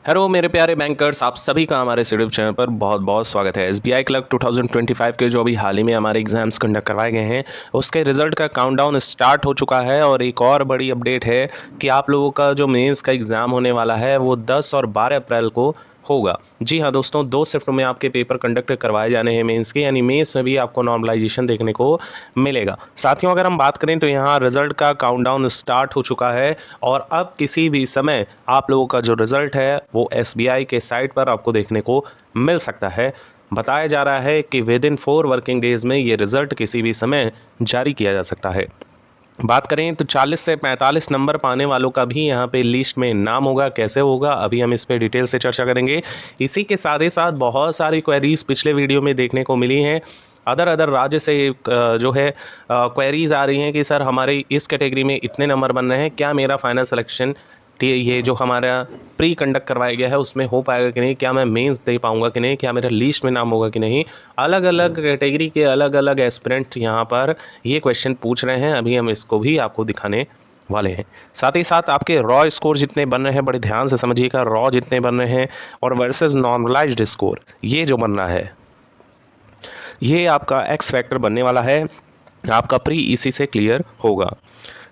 Hello मेरे प्यारे bankers, आप सभी का हमारे यूट्यूब चैनल पर बहुत बहुत स्वागत है। एसबीआई क्लर्क 2025 के जो अभी हाल ही में हमारे एग्जाम्स कंडक्ट करवाए गए हैं उसके रिजल्ट का काउंटडाउन स्टार्ट हो चुका है। और एक और बड़ी अपडेट है कि आप लोगों का जो मेंस का एग्ज़ाम होने वाला है वो 10 और 12 अप्रैल को होगा। जी हाँ दोस्तों, 2 शिफ्ट में आपके पेपर कंडक्ट करवाए जाने हैं मेंस के, यानी मेंस में भी आपको नॉर्मलाइजेशन देखने को मिलेगा। साथियों, अगर हम बात करें तो यहाँ रिजल्ट का काउंटडाउन स्टार्ट हो चुका है और अब किसी भी समय आप लोगों का जो रिजल्ट है वो एसबीआई के साइट पर आपको देखने को मिल सकता है। बताया जा रहा है कि विद इन 4 वर्किंग डेज में ये रिजल्ट किसी भी समय जारी किया जा सकता है। बात करें तो 40 से 45 नंबर पाने वालों का भी यहाँ पे लिस्ट में नाम होगा। कैसे होगा, अभी हम इस पे डिटेल से चर्चा करेंगे। इसी के साथ ही साथ बहुत सारी क्वेरीज पिछले वीडियो में देखने को मिली हैं। अदर राज्य से जो है क्वेरीज आ रही हैं कि सर हमारे इस कैटेगरी में इतने नंबर बन रहे हैं, क्या मेरा फाइनल सिलेक्शन ये जो हमारा प्री कंडक्ट करवाया गया है उसमें हो पाएगा कि नहीं, क्या मैं मेंस दे पाऊंगा कि नहीं, क्या मेरा लिस्ट में नाम होगा कि नहीं। अलग अलग कैटेगरी के अलग अलग एस्पिरेंट यहाँ पर ये क्वेश्चन पूछ रहे हैं। अभी हम इसको भी आपको दिखाने वाले हैं। साथ ही साथ आपके रॉ स्कोर जितने बन रहे हैं, बड़े ध्यान से समझिएगा, रॉ जितने बन रहे हैं और वर्सेस नॉर्मलाइज्ड स्कोर ये जो बन रहा है ये आपका एक्स फैक्टर बनने वाला है। आपका प्री इसी से क्लियर होगा।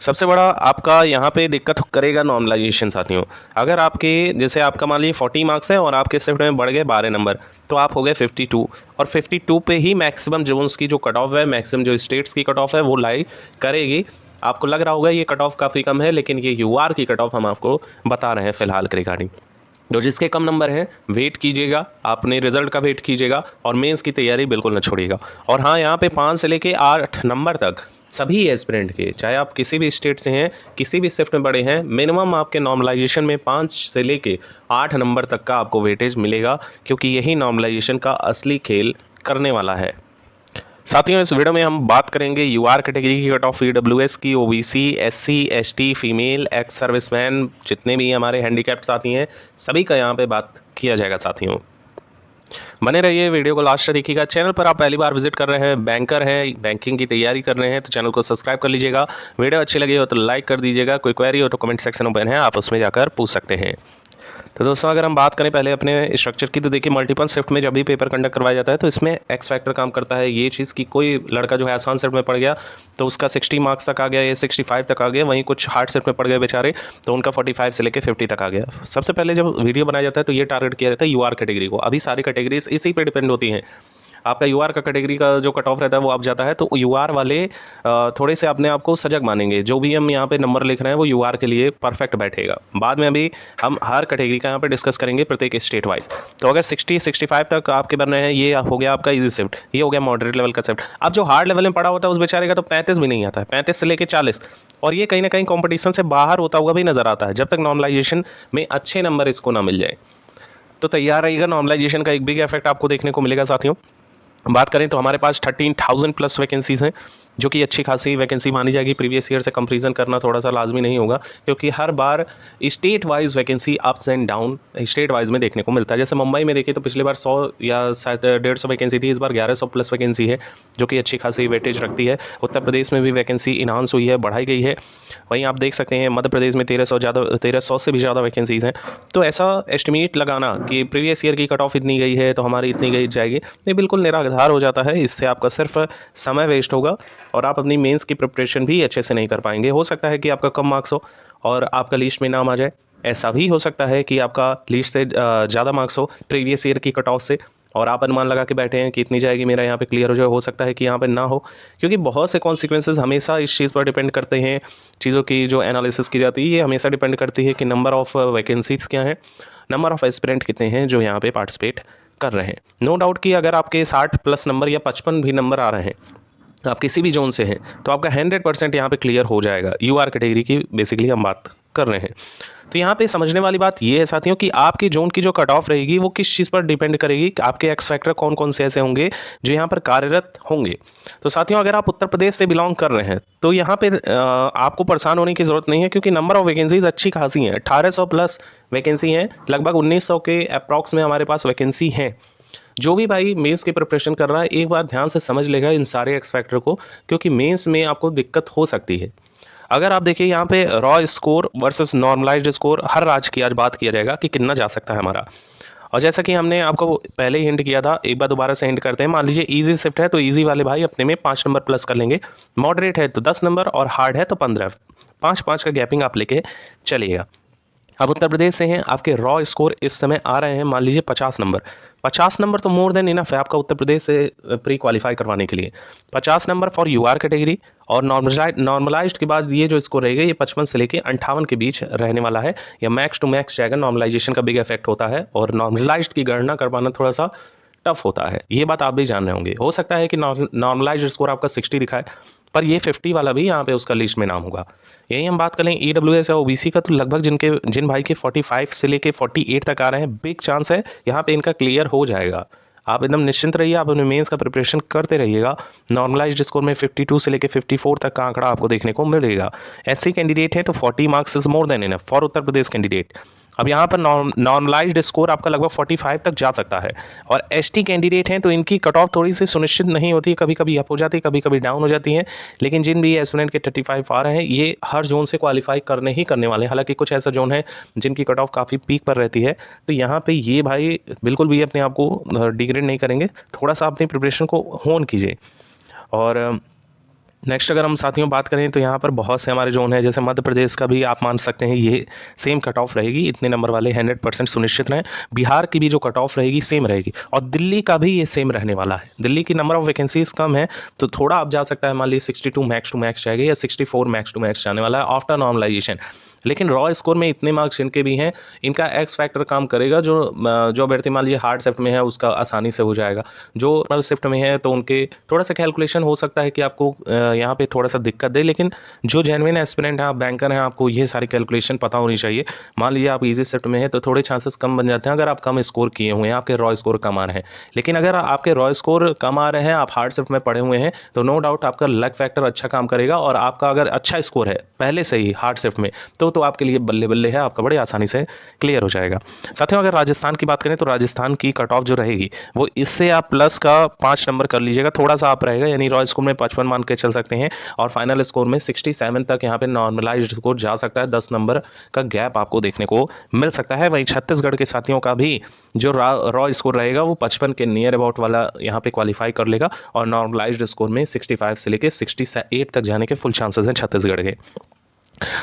सबसे बड़ा आपका यहाँ पे दिक्कत करेगा नॉर्मलाइजेशन। साथियों, अगर आपके जैसे आपका मान लीजिए 40 मार्क्स है और आपके शिफ्ट में बढ़ गए 12 नंबर, तो आप हो गए 52 और 52 पे ही मैक्सिमम जोन्स की जो कट ऑफ है, मैक्सिमम जो स्टेट्स की कट ऑफ है वो लाई करेगी। आपको लग रहा होगा ये कट ऑफ काफ़ी कम है, लेकिन ये यूआर की कट ऑफ हम आपको बता रहे हैं फिलहाल के रिगार्डिंग। तो जिसके कम नंबर हैं वेट कीजिएगा, अपने रिजल्ट का वेट कीजिएगा और मेंस की तैयारी बिल्कुल न छोड़िएगा। और हाँ, यहाँ पे 5 से लेके 8 नंबर तक सभी एस्पिरेंट के, चाहे आप किसी भी स्टेट से हैं, किसी भी शिफ्ट में पढ़े हैं, मिनिमम आपके नॉर्मलाइजेशन में 5 से लेके 8 नंबर तक का आपको वेटेज मिलेगा, क्योंकि यही नॉर्मलाइजेशन का असली खेल करने वाला है। साथियों, इस वीडियो में हम बात करेंगे यूआर कैटेगरी की कट ऑफ, ईडब्ल्यूएस की, OBC, SC, ST, female, ex serviceman, जितने भी हमारे हैंडीकैप्ड साथी हैं सभी का यहाँ पे बात किया जाएगा। साथियों, बने रहिए, वीडियो को लास्ट तक देखिएगा। चैनल पर आप पहली बार विजिट कर रहे हैं, बैंकर हैं, बैंकिंग की तैयारी कर रहे हैं, तो चैनल को सब्सक्राइब कर लीजिएगा। वीडियो अच्छी लगी हो तो लाइक कर दीजिएगा। कोई क्वेरी हो तो कमेंट सेक्शन ओपन है, आप उसमें जाकर पूछ सकते हैं। तो दोस्तों, अगर हम बात करें पहले अपने स्ट्रक्चर की, तो देखिए मल्टीपल शिफ्ट में जब भी पेपर कंडक्ट करवाया जाता है तो इसमें एक्स फैक्टर काम करता है। ये चीज़ कि कोई लड़का जो है आसान शिफ्ट में पड़ गया तो उसका 60 मार्क्स तक आ गया, ये 65 तक आ गया। वहीं कुछ हार्ड शिफ्ट में पड़ गए बेचारे तो उनका 45 से लेकर 50 तक आ गया। सबसे पहले जब वीडियो बनाया जाता है तो ये टारगेट किया जाता है यूआर कैटेगरी को। अभी सारी कैटेगरीज इसी पे डिपेंड होती हैं। आपका यूआर का कैटेगरी का जो कट ऑफ रहता है वो आप जाता है, तो यूआर वाले थोड़े से अपने आप को सजग मानेंगे। जो भी हम यहाँ पे नंबर लिख रहे हैं वो यूआर के लिए परफेक्ट बैठेगा। बाद में अभी हम हर कैटेगरी का यहाँ पे डिस्कस करेंगे प्रत्येक स्टेट वाइज। तो अगर 60-65 तक आपके बन रहे हैं, ये हो गया आपका इजी शिफ्ट, ये हो गया मॉडरेट लेवल का शिफ्ट। अब जो हार्ड लेवल में पड़ा होता है उस बेचारे का तो 35 भी नहीं आता है, 35 से लेकर 40, और ये कहीं ना कहीं कॉम्पिटिशन से बाहर होता हुआ भी नजर आता है जब तक नॉर्मलाइजेशन में अच्छे नंबर इसको ना मिल जाए। तो तैयार रहिएगा, नॉर्मलाइजेशन का एक बिग इफेक्ट आपको देखने को मिलेगा। साथियों, बात करें तो हमारे पास 13,000 प्लस वैकेंसीज हैं, जो कि अच्छी खासी वैकेंसी मानी जाएगी। प्रीवियस ईयर से कंपैरिजन करना थोड़ा सा लाजमी नहीं होगा, क्योंकि हर बार state wise vacancy ups and down state wise में देखने को मिलता है। जैसे मुंबई में देखिए तो पिछली बार 100 या शायद 150 वैकेंसी थी, इस बार 1100 प्लस वैकेंसी है, जो कि अच्छी खासी वेटेज रखती है। उत्तर प्रदेश में भी वैकेंसी इन्हांस हुई है, बढ़ाई गई है। वहीं आप देख सकते हैं मध्य प्रदेश में 1300 से भी ज़्यादा वैकेंसीज़ हैं। तो ऐसा एस्टिमेट लगाना कि प्रीवियस ईयर की कट ऑफ इतनी गई है तो हमारी इतनी गई जाएगी, ये बिल्कुल निराधार हो जाता है। इससे आपका सिर्फ समय वेस्ट होगा और आप अपनी मेंस की प्रिपरेशन भी अच्छे से नहीं कर पाएंगे। हो सकता है कि आपका कम मार्क्स हो और आपका लिस्ट में नाम आ जाए, ऐसा भी हो सकता है कि आपका लिस्ट से ज़्यादा मार्क्स हो प्रीवियस ईयर की कट ऑफ से, और आप अनुमान लगा के बैठे हैं कि इतनी जाएगी, मेरा यहाँ पे क्लियर हो जाए। हो सकता है कि यहाँ पे ना हो, क्योंकि बहुत से कॉन्सिक्वेंसेस हमेशा इस चीज़ पर डिपेंड करते हैं। चीज़ों की जो एनालिसिस की जाती है ये हमेशा डिपेंड करती है कि नंबर ऑफ़ वैकेंसीज़ क्या है, नंबर ऑफ़ एस्पिरेंट कितने हैं जो यहाँ पे पार्टिसिपेट कर रहे हैं। नो डाउट कि अगर आपके 60 प्लस नंबर या 55 भी नंबर आ रहे हैं, आप किसी भी जोन से हैं, तो आपका 100% यहाँ पे क्लियर हो जाएगा। यूआर कैटेगरी की बेसिकली हम बात कर रहे हैं। तो यहाँ पे समझने वाली बात ये है साथियों कि आपकी जोन की जो कट ऑफ रहेगी वो किस चीज़ पर डिपेंड करेगी कि आपके एक्स फैक्टर कौन कौन से ऐसे होंगे जो यहाँ पर कार्यरत होंगे। तो साथियों, अगर आप उत्तर प्रदेश से बिलोंग कर रहे हैं तो यहाँ पे आपको परेशान होने की ज़रूरत नहीं है, क्योंकि नंबर ऑफ वैकेंसीज अच्छी खासी हैं। 1800 प्लस वैकेंसी हैं, लगभग 1900 के अप्रॉक्स में हमारे पास वैकेंसी हैं। जो भी भाई मेंस की प्रिपरेशन कर रहा है एक बार ध्यान से समझ लेगा इन सारे एक्स फैक्टर को, क्योंकि मेंस में आपको दिक्कत हो सकती है। अगर आप देखिए यहाँ पे raw score versus normalised score, हर राज्य की आज बात किया जाएगा कि कितना जा सकता है हमारा। और जैसा कि हमने आपको पहले ही हिंट किया था, एक बार दोबारा से हिंट करते हैं। मान लीजिए इजी शिफ्ट है तो इजी वाले भाई अपने में 5 नंबर प्लस कर लेंगे, मॉडरेट है तो 10 नंबर और हार्ड है तो 15। 5-5 का गैपिंग आप लेके चलिएगा। अब उत्तर प्रदेश से हैं, आपके रॉ स्कोर इस समय आ रहे हैं मान लीजिए 50 नंबर। 50 नंबर तो मोर देन इनफ है आपका उत्तर प्रदेश से प्री क्वालिफाई करवाने के लिए। 50 नंबर फॉर यूआर कैटेगरी, और नॉर्मलाइज्ड के बाद ये जो स्कोर रहेगा ये 55 से लेके 58 के बीच रहने वाला है। या मैक्स टू मैक्स जाएगा, नॉर्मलाइजेशन का बिग इफेक्ट होता है और नॉर्मलाइज्ड की गणना करवाना थोड़ा सा टफ होता है, ये बात आप भी जान रहे होंगे। हो सकता है कि नॉर्मलाइज्ड स्कोर आपका 60 दिखाए, पर ये 50 वाला भी यहाँ पे उसका लिस्ट में नाम होगा। यही हम बात करें ईडब्ल्यूएस या ओबीसी का, तो लगभग जिन भाई के 45 से लेके 48 तक आ रहे हैं, बिग चांस है यहाँ पे इनका क्लियर हो जाएगा। आप एकदम निश्चिंत रहिए, आप अपने मेंस का प्रिपरेशन करते रहिएगा। नॉर्मलाइज्ड स्कोर में 52 से लेके 54 तक का आंकड़ा आपको देखने को मिलेगा। एससी कैंडिडेट है तो 40 marks is more than enough for Uttar Pradesh candidate. अब यहाँ पर नॉर्मलाइज्ड स्कोर आपका लगभग 45 तक जा सकता है। और एसटी कैंडिडेट हैं तो इनकी कट ऑफ थोड़ी सी सुनिश्चित नहीं होती, कभी कभी अप हो जाती है, कभी कभी डाउन हो जाती है। लेकिन जिन भी एस्पिरेंट के 35 आ रहे हैं, ये हर जोन से क्वालिफाई करने ही करने वाले हैं। हालांकि कुछ ऐसा जोन है जिनकी कट ऑफ काफ़ी पीक पर रहती है, तो यहाँ पे ये भाई बिल्कुल भी अपने आप को डिग्रेड नहीं करेंगे। थोड़ा सा अपनी प्रिपरेशन को होन कीजिए। और नेक्स्ट अगर हम साथियों बात करें तो यहाँ पर बहुत से हमारे जोन है, जैसे मध्य प्रदेश का भी आप मान सकते हैं ये सेम कट ऑफ रहेगी, इतने नंबर वाले 100% सुनिश्चित रहें। बिहार की भी जो कट ऑफ रहेगी सेम रहेगी, और दिल्ली का भी ये सेम रहने वाला है। दिल्ली की नंबर ऑफ वैकेंसीज कम है तो थोड़ा आप जा सकता है, मान लीजिए 62 मैक्स टू मैक्स जाएगा या 64 मैक्स टू मैक्स जाने वाला है आफ्टर नॉर्मलाइजेशन। लेकिन रॉ स्कोर में इतने मार्क्स इनके भी हैं, इनका एक्स फैक्टर काम करेगा। जो अभ्यर्थी मान लीजिए हार्ड शिफ्ट में है उसका आसानी से हो जाएगा, जो नॉर्मल शिफ्ट में है तो उनके थोड़ा सा कैलकुलेशन हो सकता है कि आपको यहाँ पे थोड़ा सा दिक्कत दे। लेकिन जो जेन्युइन एस्पिरेंट हैं, आप बैंकर हैं, आपको ये सारी कैलकुलेशन पता होनी चाहिए। मान लीजिए आप इजी शिफ्ट में है तो थोड़े चांसेस कम बन जाते हैं अगर आप कम स्कोर किए हुए हैं, आपके रॉ स्कोर कम आ रहे हैं। लेकिन अगर आपके रॉ स्कोर कम आ रहे हैं, आप हार्ड शिफ्ट में पढ़े हुए हैं, तो नो डाउट आपका लक फैक्टर अच्छा काम करेगा। और आपका अगर अच्छा स्कोर है पहले से ही हार्ड शिफ्ट में, तो आपके लिए बल्ले बल्ले है, आपका बड़े आसानी से क्लियर हो जाएगा। साथियों अगर राजस्थान की बात करें तो राजस्थान की कट ऑफ जो रहेगी वो इससे आप प्लस का 5 नंबर कर लीजिएगा, थोड़ा सा आप रहेगा, यानी रॉ स्कोर में 55 मान के चल सकते हैं। और फाइनल स्कोर में 67 तक यहाँ पे नॉर्मलाइज्ड स्कोर जा सकता है। 10 नंबर का गैप आपको देखने को मिल सकता है। वहीं छत्तीसगढ़ के साथियों का भी जो रॉ स्कोर रहेगा वो 55 के नियर अबाउट वाला यहाँ पे क्वालिफाई कर लेगा, और नॉर्मलाइज्ड स्कोर में 65 से लेके 68 तक जाने के फुल चांसेस हैं छत्तीसगढ़ के।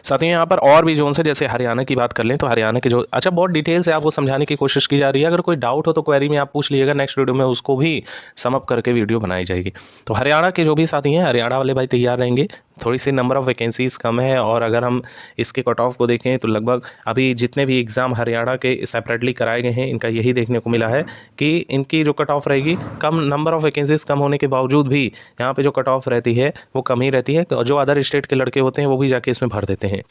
साथियों यहाँ पर और भी जोन से, जैसे हरियाणा की बात कर लें तो हरियाणा के जो अच्छा बहुत डिटेल से आपको समझाने की कोशिश की जा रही है। अगर कोई डाउट हो तो क्वेरी में आप पूछ लीजिएगा, नेक्स्ट वीडियो में उसको भी समअप करके वीडियो बनाई जाएगी। तो हरियाणा के जो भी साथी हैं, हरियाणा वाले भाई तैयार रहेंगे। थोड़ी सी नंबर ऑफ वैकेंसीज़ कम है, और अगर हम इसके कट ऑफ को देखें तो लगभग अभी जितने भी एग्ज़ाम हरियाणा के सेपरेटली कराए गए हैं, इनका यही देखने को मिला है कि इनकी जो कट ऑफ रहेगी, कम नंबर ऑफ वैकेंसीज़ कम होने के बावजूद भी यहाँ पे जो कट ऑफ रहती है वो कम ही रहती है। और जो अदर स्टेट के लड़के होते हैं वो भी जाके इसमें भर देते हैं।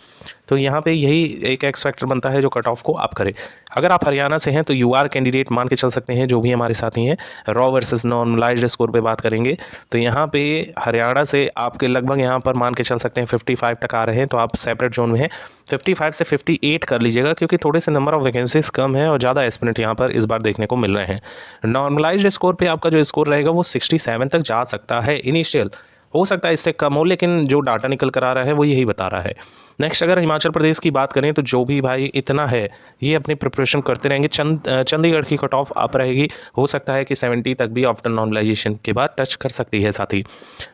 तो यहाँ पे यही एक एक्स फैक्टर बनता है जो कट ऑफ को आप करें। अगर आप हरियाणा से हैं तो यूआर कैंडिडेट मान के चल सकते हैं, जो भी हमारे साथी हैं। रॉ वर्सेस नॉर्मलाइज्ड स्कोर पे बात करेंगे तो यहाँ पे हरियाणा से आपके लगभग यहाँ पर मान के चल सकते हैं 55 तक आ रहे हैं, तो आप सेपरेट जोन में हैं। 55 से 58 कर लीजिएगा, क्योंकि थोड़े से नंबर ऑफ वैकेंसीज कम है और ज़्यादा एस्पिरेंट यहाँ पर इस बार देखने को मिल रहे हैं। नॉर्मलाइज्ड स्कोर पे आपका जो स्कोर रहेगा वो 67 तक जा सकता है इनिशियल, हो सकता है इससे कम हो, लेकिन जो डाटा निकल कर आ रहा है वो यही बता रहा है। नेक्स्ट अगर हिमाचल प्रदेश की बात करें तो जो भी भाई इतना है ये अपनी प्रिपरेशन करते रहेंगे। चंडीगढ़ की कट ऑफ अप रहेगी, हो सकता है कि 70 तक भी आफ्टर नॉर्मलाइजेशन के बाद टच कर सकती है साथी।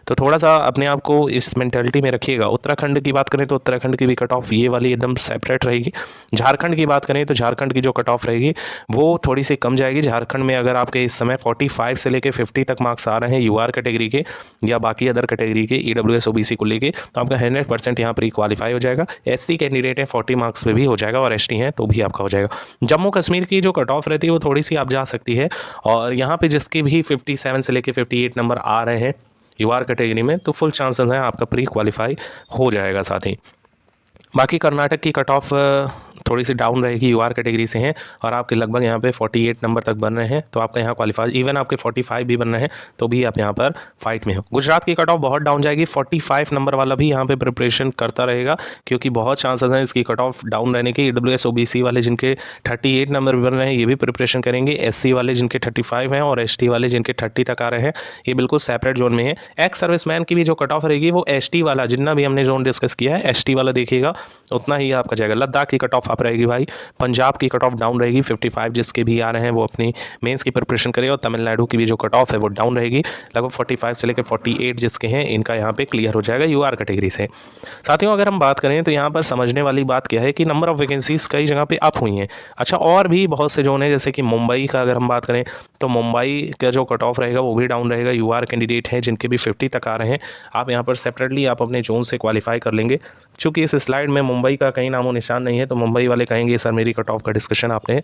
तो थोड़ा सा अपने आप को इस मेंटालिटी में रखिएगा। उत्तराखंड की बात करें तो उत्तराखंड की भी कट ऑफ ये वाली एकदम सेपरेट रहेगी। झारखंड की बात करें तो झारखंड की जो कट ऑफ रहेगी वो थोड़ी सी कम जाएगी। झारखंड में अगर आपके इस समय 45 से लेकर 50 तक मार्क्स आ रहे हैं यूआर कैटेगरी के या बाकी अदर कैटेगरी के ईडब्ल्यूएस ओबीसी को लेके, तो आपका 100% यहाँ पर क्वालिफाई हो जाएगा। एससी कैंडिडेट है 40 मार्क्स पे भी हो जाएगा, और एसटी है तो भी आपका हो जाएगा। जम्मू कश्मीर की जो कट ऑफ रहती है वो थोड़ी सी आप जा सकती है, और यहाँ पे जिसके भी 57 से लेके 58 नंबर आ रहे हैं यूआर कैटेगरी में, तो फुल चांसेस हैं आपका प्री क्वालिफाई हो जाएगा साथ ही। बाकी कर्नाटक की कट ऑफ थोड़ी सी डाउन रहेगी, यूआर कैटेगरी से हैं और आपके लगभग यहाँ पे 48 नंबर तक बन रहे हैं, तो आपका यहाँ क्वालिफाई, इवन आपके 45 भी बन रहे हैं तो भी आप यहाँ पर फाइट में हो। गुजरात की कट ऑफ बहुत डाउन जाएगी, 45 नंबर वाला भी यहाँ पे प्रिपरेशन करता रहेगा, क्योंकि बहुत चांसेस हैं इसकी कट ऑफ डाउन रहने के। EWS OBC वाले जिनके 38 नंबर भी बन रहे हैं ये भी प्रिपरेशन करेंगे, SC वाले जिनके 35 हैं और ST वाले जिनके 30 तक आ रहे हैं ये बिल्कुल सेपरेट जोन में है। एक्स सर्विसमैन की भी जो कट ऑफ रहेगी वो ST वाला, जितना भी हमने जोन डिस्कस किया है ST वाला देखिएगा उतना ही आपका जाएगा। लद्दाख की कट ऑफ आप रहेगी भाई, पंजाब की कट ऑफ डाउन रहेगी, 55 जिसके भी आ रहे हैं वो अपनी मेंस की प्रिपरेशन करें, और तमिलनाडु की भी जो कट ऑफ है वो डाउन रहेगी, लगभग 45 से लेकर 48 जिसके हैं इनका यहाँ पे क्लियर हो जाएगा यूआर कैटेगरी से। साथियों अगर हम बात करें तो यहाँ पर समझने वाली बात क्या है कि नंबर ऑफ वैकेंसीज कई जगह पे अप हुई हैं। अच्छा, और भी बहुत से जोन है, जैसे कि मुंबई का अगर हम बात करें तो मुंबई का जो कट ऑफ रहेगा वो भी डाउन रहेगा। यूआर कैंडिडेट हैं जिनके भी 50 तक आ रहे हैं, आप यहाँ पर सेपरेटली आप अपने जोन से क्वालिफाई कर लेंगे। चूँकि इस स्लाइड में मुंबई का कहीं नामो निशान नहीं है तो मुंबई वाले कहेंगे सर मेरी कट ऑफ का डिस्कशन आपने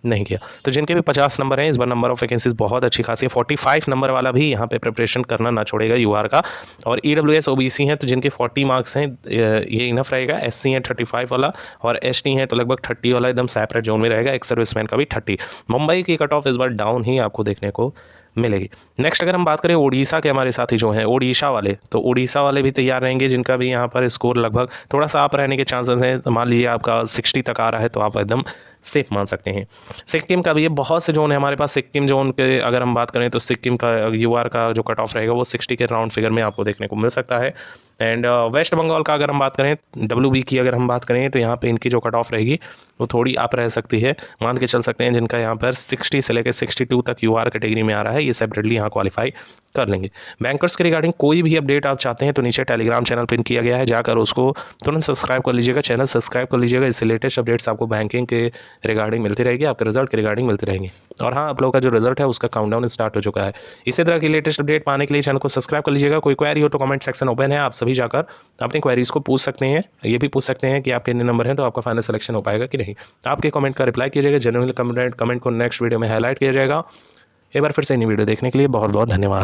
नहीं किया। तो जिनके भी 50 नंबर हैं इस बार नंबर ऑफ वैकेंसीज बहुत अच्छी खासी है, 45 नंबर वाला भी यहाँ पे प्रिपरेशन करना ना छोड़ेगा यूआर का। और EWS OBC हैं तो जिनके 40 मार्क्स हैं ये इनफ रहेगा। SC है 35 वाला और ST है तो लगभग 30 वाला एकदम सेपरेट जोन में रहेगा। एक्स सर्विसमैन का भी 30। मुंबई की कट ऑफ इस बार डाउन ही आपको देखने को मिलेगी। नेक्स्ट अगर हम बात करें उड़ीसा के हमारे साथी जो हैं ओडिशा वाले, तो उड़ीसा वाले भी तैयार रहेंगे जिनका भी यहाँ पर स्कोर लगभग थोड़ा सा आप रहने के चांसेस हैं। तो मान लीजिए आपका 60 तक आ रहा है तो आप एकदम सेफ मान सकते हैं। सिक्किम का भी ये बहुत से जोन है हमारे पास। सिक्किम जोन के अगर हम बात करें तो सिक्किम का यूआर का जो कट ऑफ रहेगा वो 60 के राउंड फिगर में आपको देखने को मिल सकता है। एंड वेस्ट बंगाल का अगर हम बात करें, WB की अगर हम बात करें तो यहाँ पे इनकी जो कट ऑफ रहेगी वो थोड़ी अप रह सकती है। मान के चल सकते हैं जिनका यहाँ पर 60 से लेकर 62 तक यूआर कैटेगरी में आ रहा है ये सेपरेटली यहाँ क्वालिफाई कर लेंगे। बैंकर्स के रिगार्डिंग कोई भी अपडेट आप चाहते हैं तो नीचे टेलीग्राम चैनल पिन किया गया है, जाकर उसको तुरंत सब्सक्राइब कर लीजिएगा, चैनल सब्सक्राइब कर लीजिएगा। इससे लेटेस्ट अपडेट्स आपको बैंकिंग के रिगार्डिंग मिलती रहेगी, आपके रिजल्ट के रिगार्डिंग मिलती रहेंगी। और हाँ, आप लोगों का जो रिजल्ट है उसका काउंटडाउन स्टार्ट हो चुका है। इसी तरह की लेटेस्ट अपडेट पाने के लिए चैनल को सब्सक्राइब कर लीजिएगा। कोई क्वेरी हो तो कमेंट सेक्शन ओपन है, आप सभी जाकर अपनी क्वेरीज को पूछ सकते हैं। ये भी पूछ सकते हैं कि आपके कितने नंबर हैं तो आपका फाइनल सिलेक्शन हो पाएगा कि नहीं। आपके कमेंट का रिप्लाई किया जाएगा, जेन्युइन कमेंट को नेक्स्ट वीडियो में हाईलाइट किया जाएगा। एक बार फिर से नई वीडियो देखने के लिए बहुत बहुत धन्यवाद।